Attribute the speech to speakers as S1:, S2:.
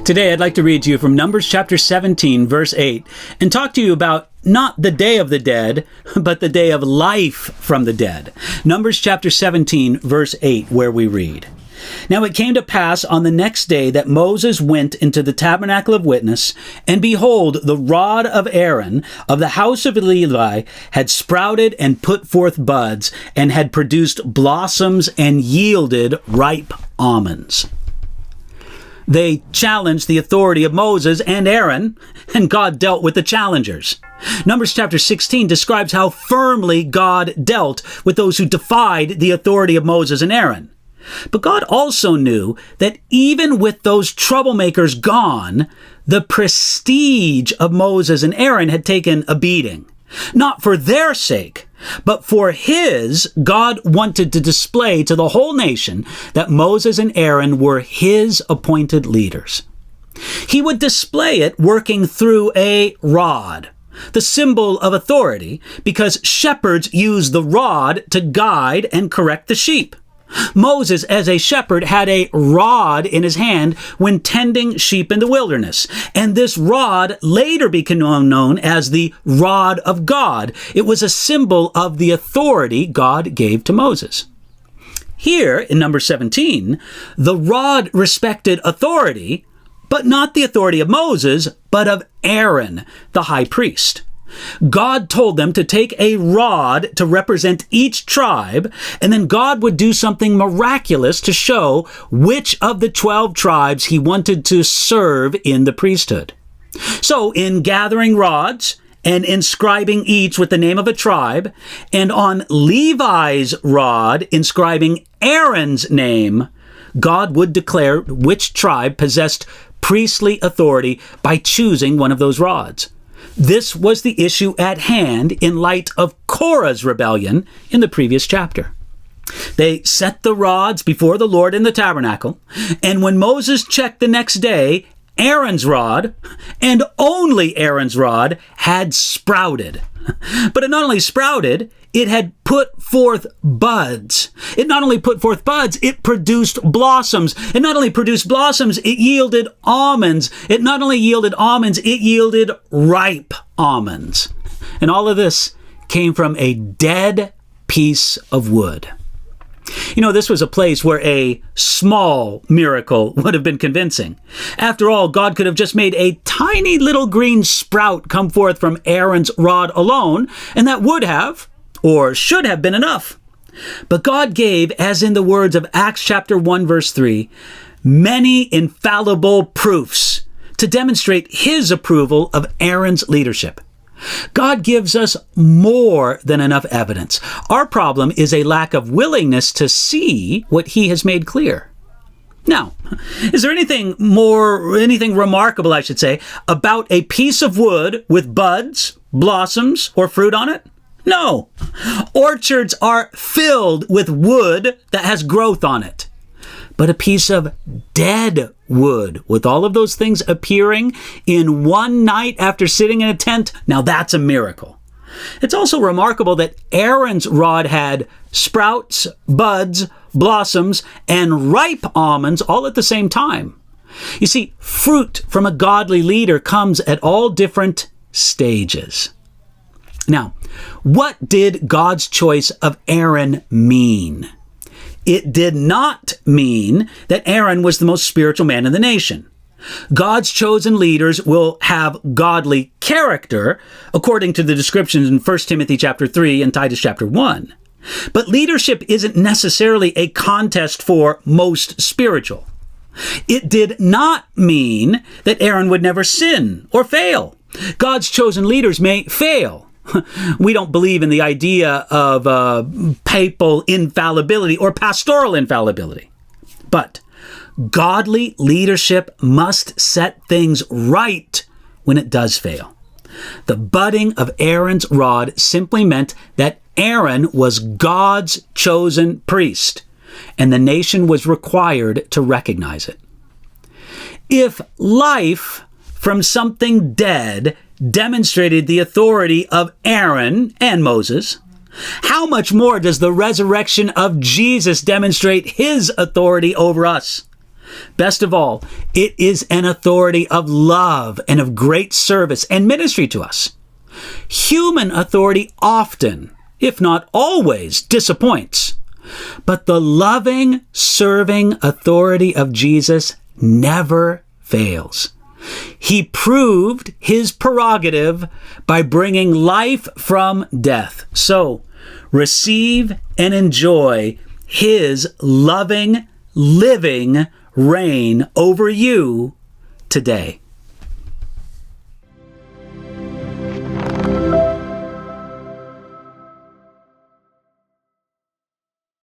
S1: Today I'd like to read to you from Numbers chapter 17, verse 8, and talk to you about not the day of the dead, but the day of life from the dead. Numbers chapter 17, verse 8, where we read, "Now it came to pass on the next day that Moses went into the tabernacle of witness, and behold, the rod of Aaron of the house of Levi had sprouted and put forth buds, and had produced blossoms and yielded ripe almonds." They challenged the authority of Moses and Aaron, and God dealt with the challengers. Numbers chapter 16 describes how firmly God dealt with those who defied the authority of Moses and Aaron. But God also knew that even with those troublemakers gone, the prestige of Moses and Aaron had taken a beating. Not for their sake, but for his, God wanted to display to the whole nation that Moses and Aaron were his appointed leaders. He would display it working through a rod, the symbol of authority, because shepherds use the rod to guide and correct the sheep. Moses, as a shepherd, had a rod in his hand when tending sheep in the wilderness. And this rod later became known as the rod of God. It was a symbol of the authority God gave to Moses. Here, in number 17, the rod respected authority, but not the authority of Moses, but of Aaron, the high priest. God told them to take a rod to represent each tribe, and then God would do something miraculous to show which of the 12 tribes he wanted to serve in the priesthood. So, in gathering rods and inscribing each with the name of a tribe, and on Levi's rod inscribing Aaron's name, God would declare which tribe possessed priestly authority by choosing one of those rods. This was the issue at hand in light of Korah's rebellion in the previous chapter. They set the rods before the Lord in the tabernacle, and when Moses checked the next day, Aaron's rod, and only Aaron's rod, had sprouted. But it not only sprouted, it had put forth buds. It not only put forth buds, it produced blossoms. It not only produced blossoms, it yielded almonds. It not only yielded almonds, it yielded ripe almonds. And all of this came from a dead piece of wood. You know, this was a place where a small miracle would have been convincing. After all, God could have just made a tiny little green sprout come forth from Aaron's rod alone, and that would have, or should have been enough. But God gave, as in the words of Acts chapter 1, verse 3, many infallible proofs to demonstrate his approval of Aaron's leadership. God gives us more than enough evidence. Our problem is a lack of willingness to see what he has made clear. Now, is there anything remarkable, I should say, about a piece of wood with buds, blossoms, or fruit on it? No. Orchards are filled with wood that has growth on it. But a piece of dead wood with all of those things appearing in one night after sitting in a tent, now that's a miracle. It's also remarkable that Aaron's rod had sprouts, buds, blossoms, and ripe almonds all at the same time. You see, fruit from a godly leader comes at all different stages. Now, what did God's choice of Aaron mean? It did not mean that Aaron was the most spiritual man in the nation. God's chosen leaders will have godly character, according to the descriptions in 1 Timothy chapter 3 and Titus chapter 1. But leadership isn't necessarily a contest for most spiritual. It did not mean that Aaron would never sin or fail. God's chosen leaders may fail. We don't believe in the idea of papal infallibility or pastoral infallibility. But godly leadership must set things right when it does fail. The budding of Aaron's rod simply meant that Aaron was God's chosen priest, and the nation was required to recognize it. If life from something dead demonstrated the authority of Aaron and Moses, how much more does the resurrection of Jesus demonstrate his authority over us? Best of all, it is an authority of love and of great service and ministry to us. Human authority often, if not always, disappoints. But the loving, serving authority of Jesus never fails. He proved his prerogative by bringing life from death. So, receive and enjoy his loving, living reign over you today.